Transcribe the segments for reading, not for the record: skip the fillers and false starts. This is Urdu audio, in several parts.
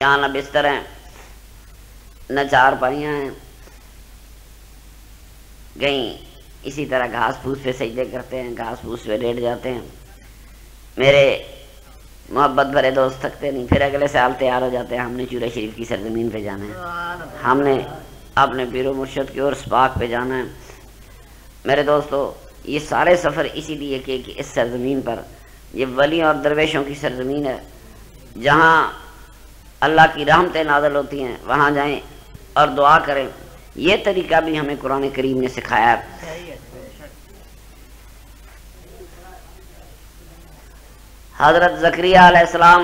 یہاں نہ بستر ہیں نہ چار پائیاں ہیں، کہیں اسی طرح گھاس پھوس پہ سجدے کرتے ہیں، گھاس پھوس پہ لیٹ جاتے ہیں۔ میرے محبت بھرے دوست تھکتے نہیں، پھر اگلے سال تیار ہو جاتے ہیں، ہم نے چورہ شریف کی سرزمین پہ جانا ہے، ہم نے اپنے پیر و مرشد کی اور سپاک پہ جانا ہے۔ میرے دوستو، یہ سارے سفر اسی لیے کہ اس سرزمین پر یہ ولیوں اور درویشوں کی سرزمین ہے، جہاں اللہ کی رحمتیں نازل ہوتی ہیں، وہاں جائیں اور دعا کریں۔ یہ طریقہ بھی ہمیں قرآن کریم نے سکھایا ہے۔ حضرت زکریا علیہ السلام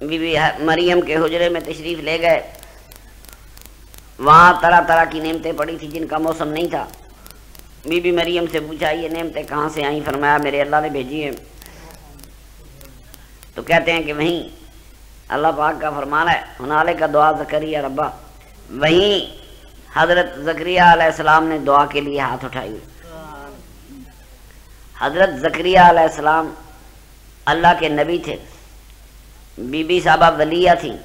بی بی مریم کے حجرے میں تشریف لے گئے، وہاں طرح طرح کی نعمتیں پڑی تھی جن کا موسم نہیں تھا۔ بی بی مریم سے پوچھا یہ نعمتیں کہاں سے آئیں؟ فرمایا میرے اللہ نے بھیجی ہیں۔ تو کہتے ہیں کہ وہیں اللہ پاک کا فرمان ہے، ہنالک دعا زکریا ربا، وہیں حضرت زکریا علیہ السلام نے دعا کے لیے ہاتھ اٹھائی۔ حضرت زکریا علیہ السلام اللہ کے نبی تھے، بی بی صاحبہ ولیہ تھیں،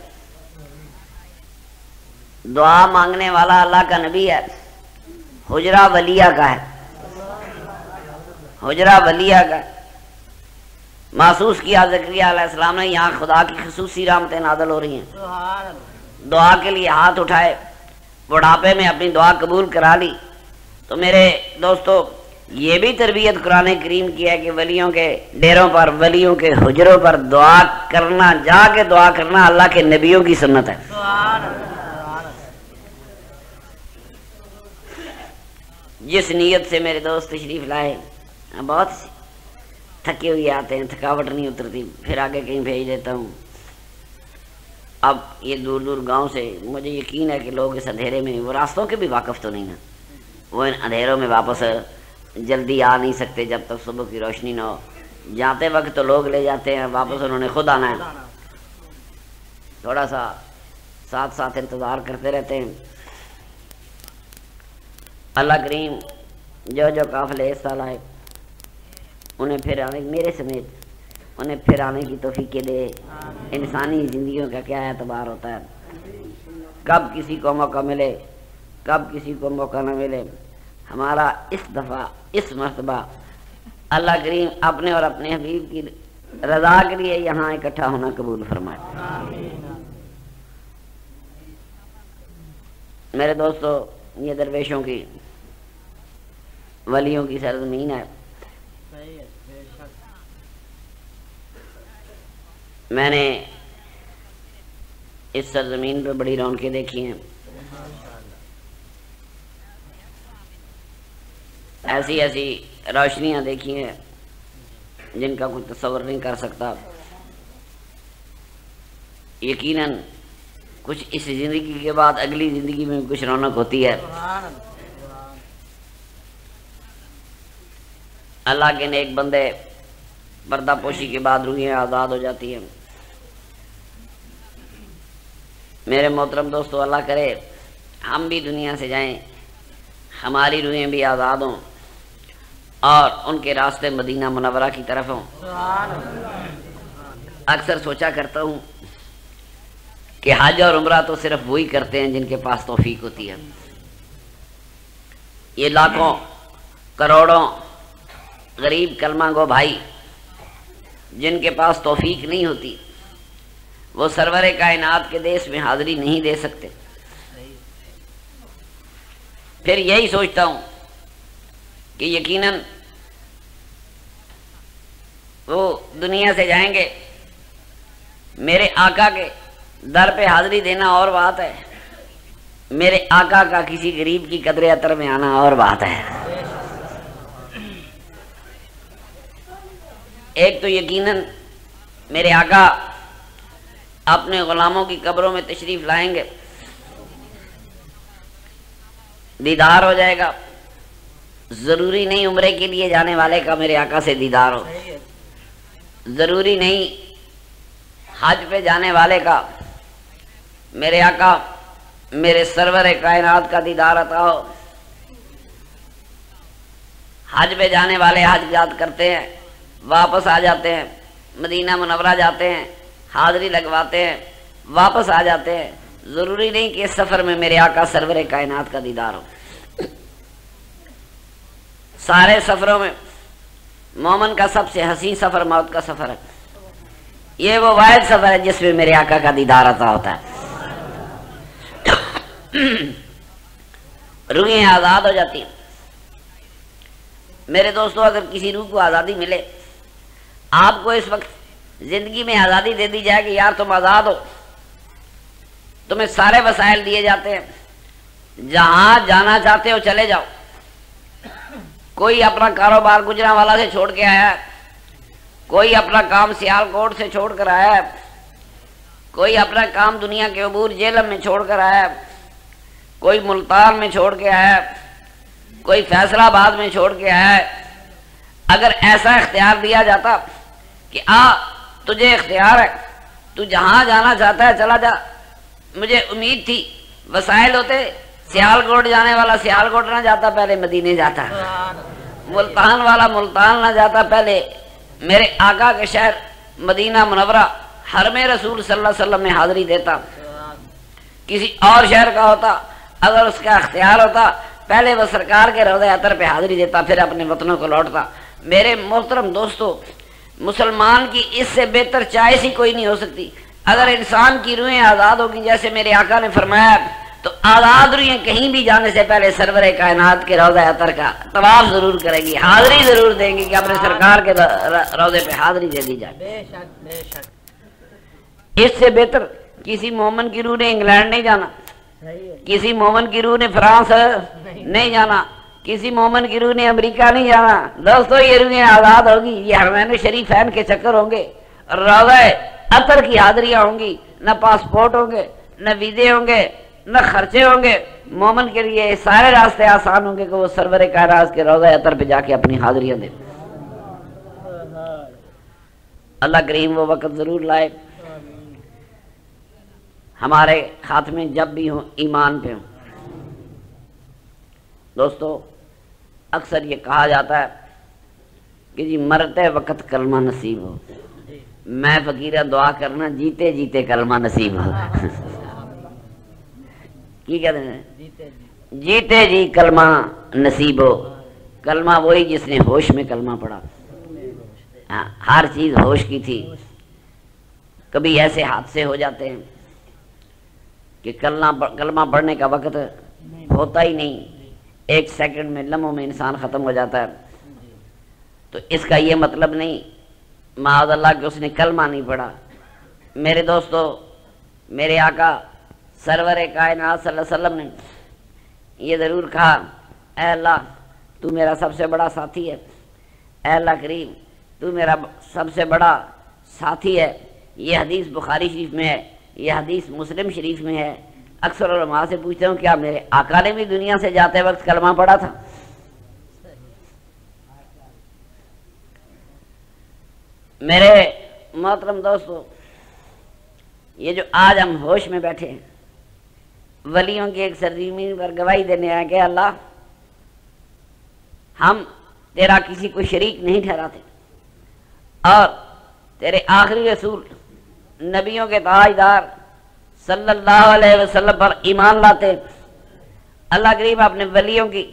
دعا مانگنے والا اللہ کا نبی ہے، حجرہ ولیہ کا ہے، حجرہ ولیہ کا ہے۔ محسوس کیا زکریا علیہ السلام نے یہاں خدا کی خصوصی رحمتیں نازل ہو رہی ہیں، دعا کے لیے ہاتھ اٹھائے، بڑھاپے میں اپنی دعا قبول کرا لی۔ تو میرے دوستو، یہ بھی تربیت قرآن کریم کی ہے کہ ولیوں کے ڈیروں پر، ولیوں کے حجروں پر دعا کرنا، جا کے دعا کرنا اللہ کے نبیوں کی سنت ہے۔ جس نیت سے میرے دوست تشریف لائے، بہت تھکے ہوئے آتے ہیں، تھکاوٹ نہیں اترتی، پھر آگے کہیں بھیج دیتا ہوں۔ اب یہ دور دور گاؤں سے مجھے یقین ہے کہ لوگ اس اندھیرے میں، وہ راستوں کے بھی واقف تو نہیں نا، وہ ان اندھیروں میں واپس جلدی آ نہیں سکتے جب تک صبح کی روشنی نہ ہو۔ جاتے وقت تو لوگ لے جاتے ہیں، واپس انہوں نے خود آنا ہے، تھوڑا سا ساتھ ساتھ انتظار کرتے رہتے ہیں۔ اللہ کریم جو جو قافلے اس سال آئے انہیں پھر آنے، میرے سمیت انہیں پھر آنے کی توفیق دے۔ انسانی زندگیوں کا کیا اعتبار ہوتا ہے، کب کسی کو موقع ملے کب کسی کو موقع نہ ملے۔ ہمارا اس دفعہ، اس مرتبہ اللہ کریم اپنے اور اپنے حبیب کی رضا کے لیے یہاں اکٹھا ہونا قبول فرمائے۔ میرے دوستو، یہ درویشوں کی، ولیوں کی سرزمین ہے۔ میں نے اس سرزمین پہ بڑی رونقیں دیکھی ہیں، ایسی ایسی روشنیاں دیکھی ہیں جن کا کوئی تصور نہیں کر سکتا۔ یقیناً کچھ اس زندگی کے بعد اگلی زندگی میں کچھ رونق ہوتی ہے۔ اللہ کے نیک بندے، پردہ پوشی کے بعد روحیں آزاد ہو جاتی ہیں۔ میرے محترم دوستو، اللہ کرے ہم بھی دنیا سے جائیں، ہماری روحیں بھی آزاد ہوں اور ان کے راستے مدینہ منورہ کی طرف ہوں۔ اکثر سوچا کرتا ہوں کہ حج اور عمرہ تو صرف وہی کرتے ہیں جن کے پاس توفیق ہوتی ہے۔ یہ لاکھوں کروڑوں غریب کلمہ گو بھائی جن کے پاس توفیق نہیں ہوتی، وہ سرور کائنات کے دیس میں حاضری نہیں دے سکتے۔ پھر یہی سوچتا ہوں کہ یقیناً وہ دنیا سے جائیں گے، میرے آقا کے در پہ حاضری دینا اور بات ہے، میرے آقا کا کسی غریب کی قدر اتر میں آنا اور بات ہے۔ ایک تو یقیناً میرے آقا اپنے غلاموں کی قبروں میں تشریف لائیں گے، دیدار ہو جائے گا۔ ضروری نہیں عمرے کے لیے جانے والے کا میرے آقا سے دیدار ہو، ضروری نہیں حج پہ جانے والے کا میرے آقا، میرے سرور کائنات کا دیدار عطا ہو۔ حج پہ جانے والے حج یاد کرتے ہیں، واپس آ جاتے ہیں، مدینہ منورہ جاتے ہیں، حاضری لگواتے ہیں، واپس آ جاتے ہیں. ضروری نہیں کہ اس سفر میں میرے آقا سرور کائنات کا دیدار ہو. سارے سفروں میں مومن کا سب سے حسین سفر موت کا سفر ہے. یہ وہ واحد سفر ہے جس میں میرے آقا کا دیدار عطا ہوتا ہے. روحیں آزاد ہو جاتی ہیں. میرے دوستو، اگر کسی روح کو آزادی ملے، آپ کو اس وقت زندگی میں آزادی دے دی جائے کہ یار تم آزاد ہو، تمہیں سارے وسائل دیے جاتے ہیں، جہاں جانا چاہتے ہو چلے جاؤ. کوئی اپنا کاروبار گجرانوالہ سے چھوڑ کے آیا ہے، کوئی اپنا کام سیالکوٹ سے چھوڑ کر آیا ہے، کوئی اپنا کام دنیا کے عبور جیلم میں چھوڑ کر آیا ہے، کوئی ملتان میں چھوڑ کے آیا ہے، کوئی فیصل آباد میں چھوڑ کے آیا ہے. اگر ایسا اختیار دیا جاتا کہ تجھے اختیار ہے، تو جہاں جانا چاہتا ہے چلا جا. مجھے امید تھی وسائل ہوتے، سیالکوٹ جانے والا سیالکوٹ نہ جاتا، پہلے مدینے جاتا. ملتان والا ملتان نہ جاتا، پہلے میرے آقا کے شہر مدینہ منورہ حرم رسول صلی اللہ علیہ وسلم میں حاضری دیتا. کسی اور شہر کا ہوتا، اگر اس کا اختیار ہوتا، پہلے وہ سرکار کے روضہ اطہر پہ حاضری دیتا، پھر اپنے وطنوں کو لوٹتا. میرے محترم دوستو، مسلمان کی اس سے بہتر چائے سی کوئی نہیں ہو سکتی. اگر انسان کی روحیں آزاد ہوگی جیسے میرے آقا نے فرمایا، تو آزاد روحیں کہیں بھی جانے سے پہلے سرور کائنات کے روضہ اطہر کا طواف ضرور کرے گی، حاضری ضرور دیں گی کہ اپنے سرکار کے روضے پہ حاضری دے دی جائے. بے شک بے شک. اس سے بہتر کسی مومن کی روح نے انگلینڈ نہیں جانا، کسی مومن کی روح نے فرانس نہیں جانا، کسی مومن کی روح نے امریکہ نہیں جانا. دوستو، یہ روحیں آزاد ہوگی، یہ حرمین شریفین کے چکر ہوں گے، روضہ اطہر کی حاضریاں ہوں گی. نہ پاسپورٹ ہوں گے، نہ ویزے ہوں گے، نہ خرچے ہوں گے. مومن کے لیے سارے راستے آسان ہوں گے کہ وہ سرور کائنات کے روضہ اطہر پہ جا کے اپنی حاضریاں دے. اللہ کریم وہ وقت ضرور لائے ہمارے خاتمے جب بھی ہوں ایمان پہ ہوں. دوستو، اکثر یہ کہا جاتا ہے کہ جی مرتے وقت کلمہ نصیب ہو. میں فقیرہ دعا کرنا جیتے جیتے کلمہ نصیب ہو. کی کہتے ہیں؟ جیتے جی کلمہ نصیب ہو. کلمہ وہی جس نے ہوش میں کلمہ پڑھا. ہر چیز ہوش کی تھی. کبھی ایسے حادثے ہو جاتے ہیں کہ کلمہ پڑھنے کا وقت ہوتا ہی نہیں، 1 سیکنڈ میں، لمحوں میں انسان ختم ہو جاتا ہے. تو اس کا یہ مطلب نہیں معاذ اللہ کہ اس نے کلمہ نہیں پڑھا. میرے دوستو، میرے آقا سرور کائنات صلی اللہ علیہ وسلم نے یہ ضرور کہا، اے اللہ تو میرا سب سے بڑا ساتھی ہے. اے اللہ کریم تو میرا سب سے بڑا ساتھی ہے. یہ حدیث بخاری شریف میں ہے، یہ حدیث مسلم شریف میں ہے. اکثر علماء سے پوچھتا ہوں کیا میرے آقا نے بھی دنیا سے جاتے وقت کلمہ پڑھا تھا؟ میرے محترم دوستو، یہ جو آج ہم ہوش میں بیٹھے ہیں، ولیوں کی ایک سرزمین پر گواہی دینے آئے کہ اللہ ہم تیرا کسی کو شریک نہیں ٹھہراتے اور تیرے آخری رسول نبیوں کے تاجدار صلی اللہ علیہ وسلم پر ایمان لاتے. اللہ کریم اپنے ولیوں کی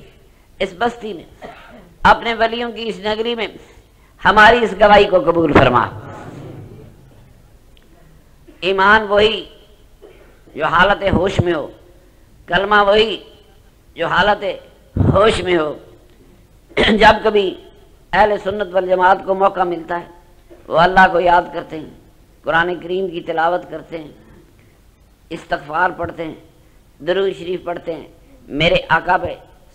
اس بستی میں، اپنے ولیوں کی اس نگری میں ہماری اس گواہی کو قبول فرما. ایمان وہی جو حالت ہوش میں ہو، کلمہ وہی جو حالت ہوش میں ہو. جب کبھی اہل سنت والجماعت کو موقع ملتا ہے وہ اللہ کو یاد کرتے ہیں، قرآن کریم کی تلاوت کرتے ہیں، استغفار پڑھتے ہیں، درود شریف پڑھتے ہیں، میرے آقا پہ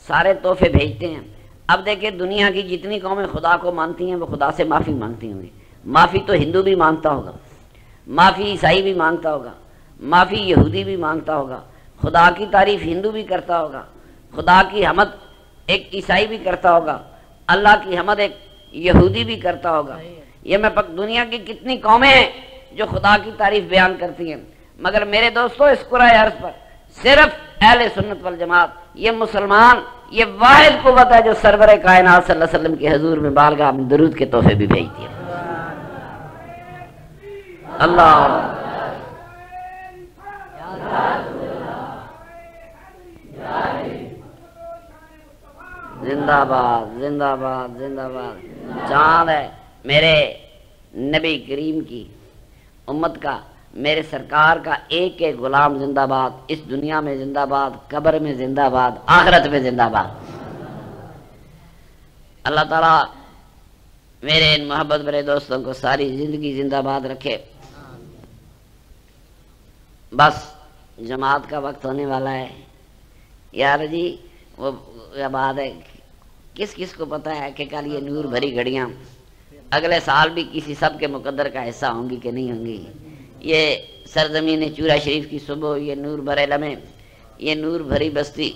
سارے تحفے بھیجتے ہیں. اب دیکھیں دنیا کی جتنی قومیں خدا کو مانتی ہیں وہ خدا سے معافی مانگتی ہوں گی. معافی تو ہندو بھی مانگتا ہوگا، معافی عیسائی بھی مانگتا ہوگا، معافی یہودی بھی مانگتا ہوگا، خدا کی تعریف ہندو بھی کرتا ہوگا، خدا کی حمد ایک عیسائی بھی کرتا ہوگا، اللہ کی حمد ایک یہودی بھی کرتا ہوگا. یہ میں دنیا کی کتنی قومیں ہیں جو خدا کی تعریف بیان کرتی ہیں، مگر میرے دوستو اس کرۂ ارض پر صرف اہل سنت والجماعت، یہ مسلمان، یہ واحد قوت ہے جو سرور کائنات صلی اللہ علیہ وسلم کے حضور میں بارگاہ میں درود کے تحفے بھی بھیجتی ہے. اللہ زندہ باد زندہ باد زندہ باد۔ چاند ہے میرے نبی کریم کی امت کا، میرے سرکار کا ایک ایک غلام زندہ باد، اس دنیا میں زندہ باد، قبر میں زندہ باد، آخرت میں زندہ باد۔ اللہ تعالیٰ میرے ان محبت بڑے دوستوں کو ساری زندگی زندہ باد رکھے۔ بس جماعت کا وقت ہونے والا ہے یار جی، وہ بات ہے، کس کس کو پتہ ہے کہ کل یہ نور بھری گھڑیاں اگلے سال بھی کسی سب کے مقدر کا حصہ ہوں گی کہ نہیں ہوں گی؟ یہ سرزمین چورا شریف کی صبح، یہ نور بھرے لمحے، یہ نور بھری بستی،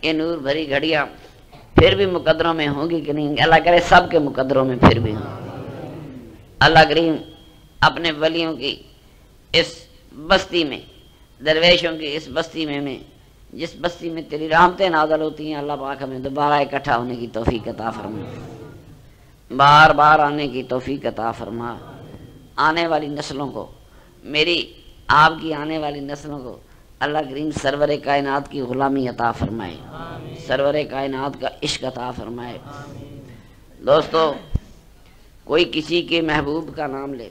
یہ نور بھری گھڑیاں پھر بھی مقدروں میں ہوں گی کہ نہیں ہوں گی؟ اللہ کرے سب کے مقدروں میں پھر بھی ہوں۔ اللہ کریم اپنے ولیوں کی اس بستی میں، درویشوں کی اس بستی میں جس بستی میں تیری رحمتیں نازل ہوتی ہیں، اللہ پاک ہمیں دوبارہ اکٹھا ہونے کی توفیق عطا فرما، بار بار آنے کی توفیق عطا فرما۔ آنے والی نسلوں کو، میری آپ کی آنے والی نسلوں کو اللہ کریم سرور کائنات کی غلامی عطا فرمائے، سرور کائنات کا عشق عطا فرمائے۔ دوستو، کوئی کسی کے محبوب کا نام لے،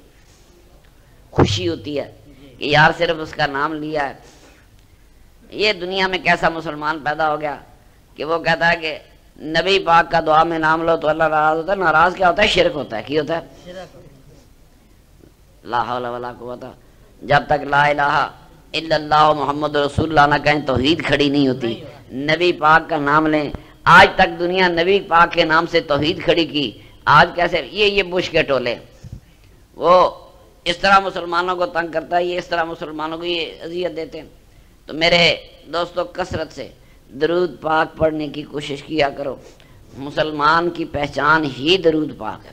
خوشی ہوتی ہے کہ یار صرف اس کا نام لیا ہے۔ یہ دنیا میں کیسا مسلمان پیدا ہو گیا کہ وہ کہتا ہے کہ نبی پاک کا دعا میں نام لو تو اللہ ناراض ہوتا ہے۔ ناراض کیا ہوتا ہے؟ شرک ہوتا ہے۔ کی ہوتا ہے؟ لا حول ولا قوت۔ جب تک لا الہ الا اللہ محمد رسول اللہ نہ کہیں توحید کھڑی نہیں ہوتی۔ نبی پاک کا نام لیں۔ آج تک دنیا نبی پاک کے نام سے توحید کھڑی کی، آج کیسے یہ بش کے ٹولے، وہ اس طرح مسلمانوں کو تنگ کرتا ہے، یہ اس طرح مسلمانوں کو یہ اذیت دیتے ہیں۔ تو میرے دوستو، کثرت سے درود پاک پڑھنے کی کوشش کیا کرو۔ مسلمان کی پہچان ہی درود پاک ہے۔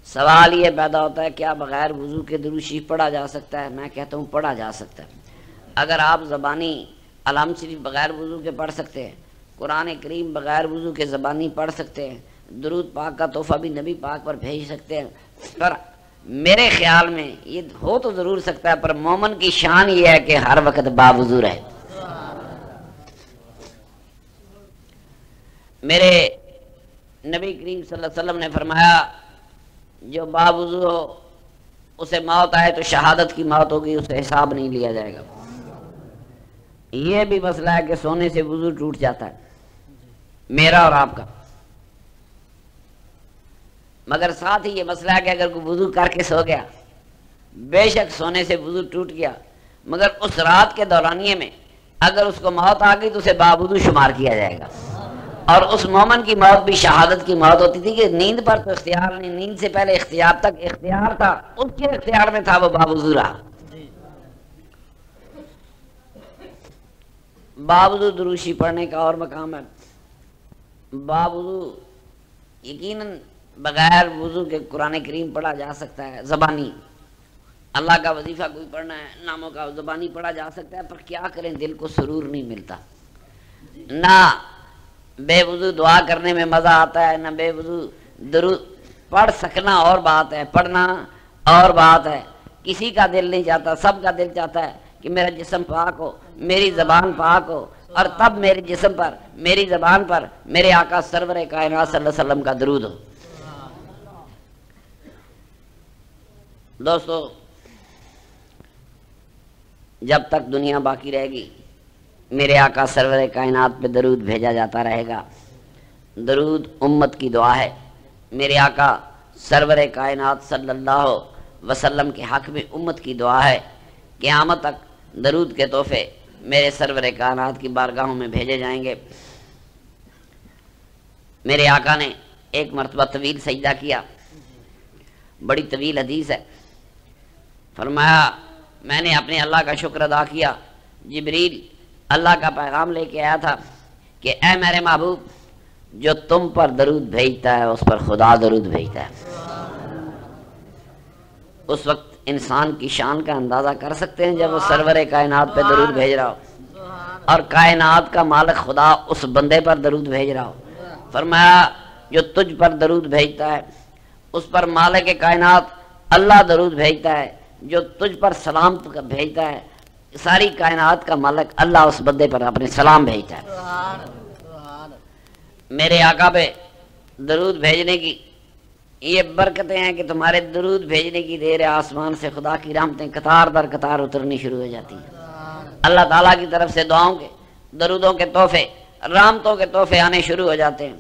سوال یہ پیدا ہوتا ہے کیا بغیر وضو کے درود شریف پڑھا جا سکتا ہے؟ میں کہتا ہوں پڑھا جا سکتا ہے۔ اگر آپ زبانی علام شریف بغیر وضو کے پڑھ سکتے ہیں، قرآن کریم بغیر وضو کے زبانی پڑھ سکتے ہیں، درود پاک کا تحفہ بھی نبی پاک پر بھیج سکتے ہیں، پر میرے خیال میں یہ ہو تو ضرور سکتا ہے، پر مومن کی شان یہ ہے کہ ہر وقت باوضو رہے۔ میرے نبی کریم صلی اللہ علیہ وسلم نے فرمایا جو باوضو ہو اسے موت آئے تو شہادت کی موت ہوگی، اسے حساب نہیں لیا جائے گا۔ یہ بھی مسئلہ ہے کہ سونے سے وضو ٹوٹ جاتا ہے، میرا اور آپ کا، مگر ساتھ ہی یہ مسئلہ ہے کہ اگر کوئی وضو کر کے سو گیا، بے شک سونے سے وضو ٹوٹ گیا، مگر اس رات کے دورانیے میں اگر اس کو موت آ گئی تو اسے باوضو شمار کیا جائے گا۔ اور اس مومن کی موت بھی شہادت کی موت ہوتی تھی کہ نیند پر تو اختیار نہیں، نیند سے پہلے اختیار تک اختیار تھا، اس کے اختیار میں تھا، وہ باوضو رہا۔ باوضو دروشی پڑھنے کا اور مقام ہے۔ باوضو یقیناً بغیر وضو کے قرآن کریم پڑھا جا سکتا ہے، زبانی اللہ کا وظیفہ کوئی پڑھنا ہے، ناموں کا زبانی پڑھا جا سکتا ہے، پر کیا کریں دل کو سرور نہیں ملتا۔ نہ بے وضو دعا کرنے میں مزہ آتا ہے، نہ بے وضو درود پڑھ سکنا اور بات ہے، پڑھنا اور بات ہے۔ کسی کا دل نہیں چاہتا، سب کا دل چاہتا ہے کہ میرا جسم پاک ہو، میری زبان پاک ہو، اور تب میرے جسم پر، میری زبان پر میرے آقا سرور کائنات صلی اللہ علیہ وسلم کا درود ہو۔ دوستو، جب تک دنیا باقی رہے گی میرے آقا سرور کائنات پہ درود بھیجا جاتا رہے گا۔ درود امت کی دعا ہے۔ میرے آقا سرور کائنات صلی اللہ علیہ وسلم کے حق میں امت کی دعا ہے، قیامت تک درود کے تحفے میرے سرور کائنات کی بارگاہوں میں بھیجے جائیں گے۔ میرے آقا نے ایک مرتبہ طویل سجدہ کیا، بڑی طویل حدیث ہے، فرمایا میں نے اپنے اللہ کا شکر ادا کیا، جبریل اللہ کا پیغام لے کے آیا تھا کہ اے میرے محبوب، جو تم پر درود بھیجتا ہے اس پر خدا درود بھیجتا ہے۔ اس وقت انسان کی شان کا اندازہ کر سکتے ہیں جب وہ سرور کائنات پہ درود بھیج رہا ہو، اور کائنات کا مالک خدا اس بندے پر درود بھیج رہا ہو۔ فرمایا جو تجھ پر درود بھیجتا ہے اس پر مالک کائنات اللہ درود بھیجتا ہے جو تجھ پر سلام بھیجتا ہے، ساری کائنات کا مالک اللہ اس بندے پر اپنے سلام بھیجتا ہے۔ میرے آقا پہ درود بھیجنے کی یہ برکتیں ہیں کہ تمہارے درود بھیجنے کی دیر ہے، آسمان سے خدا کی رحمتیں قطار در قطار اترنی شروع ہو جاتی ہیں، اللہ تعالیٰ کی طرف سے دعاؤں کے، درودوں کے تحفے، رحمتوں کے تحفے آنے شروع ہو جاتے ہیں۔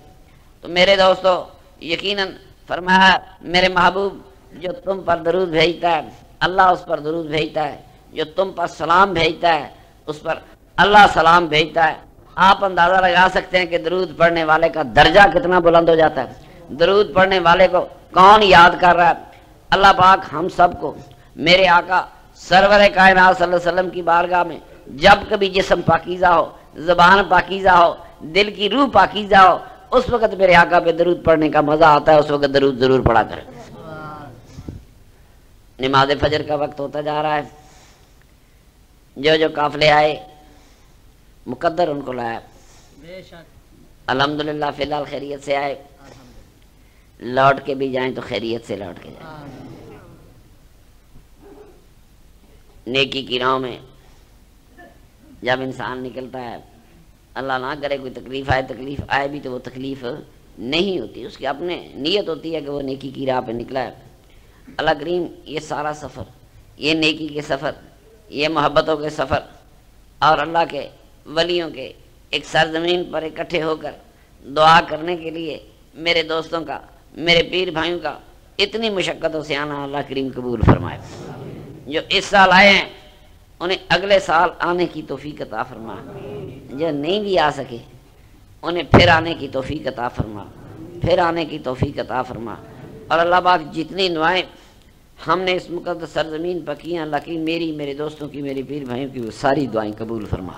تو میرے دوستو یقیناً فرمایا میرے محبوب جو تم پر درود بھیجتا ہے اللہ اس پر درود بھیجتا ہے، جو تم پر سلام بھیجتا ہے اس پر اللہ سلام بھیجتا ہے۔ آپ اندازہ لگا سکتے ہیں کہ درود پڑھنے والے کا درجہ کتنا بلند ہو جاتا ہے، درود پڑھنے والے کو کون یاد کر رہا ہے۔ اللہ پاک ہم سب کو میرے آقا سرور کائنات صلی اللہ علیہ وسلم کی بارگاہ میں جب کبھی جسم پاکیزہ ہو، زبان پاکیزہ ہو، دل کی روح پاکیزہ ہو، اس وقت میرے آقا پہ درود پڑھنے کا مزہ آتا ہے، اس وقت درود ضرور پڑھا کریں۔ نماز فجر کا وقت ہوتا جا رہا ہے، جو قافلے آئے مقدر ان کو لایا، الحمدللہ فی الحال خیریت سے آئے، لوٹ کے بھی جائیں تو خیریت سے لوٹ کے جائیں۔ نیکی کی راہ میں جب انسان نکلتا ہے، اللہ نہ کرے کوئی تکلیف آئے بھی تو وہ تکلیف نہیں ہوتی، اس کی اپنے نیت ہوتی ہے کہ وہ نیکی کی راہ پہ نکلا ہے۔ اللہ کریم یہ سارا سفر، یہ نیکی کے سفر، یہ محبتوں کے سفر اور اللہ کے ولیوں کے ایک سرزمین پر اکٹھے ہو کر دعا کرنے کے لیے میرے دوستوں کا، میرے پیر بھائیوں کا اتنی مشقتوں سے آنا اللہ کریم قبول فرمائے۔ جو اس سال آئے ہیں انہیں اگلے سال آنے کی توفیق عطا فرما، جو نہیں بھی آ سکے انہیں پھر آنے کی توفیق عطا فرما، پھر آنے کی توفیق عطا فرما۔ اور اللہ پاک جتنی دعائیں ہم نے اس مقدس سرزمین پر کی ہیں، اللہ کی میری، میرے دوستوں کی، میرے پیر بھائیوں کی، وہ ساری دعائیں قبول فرما۔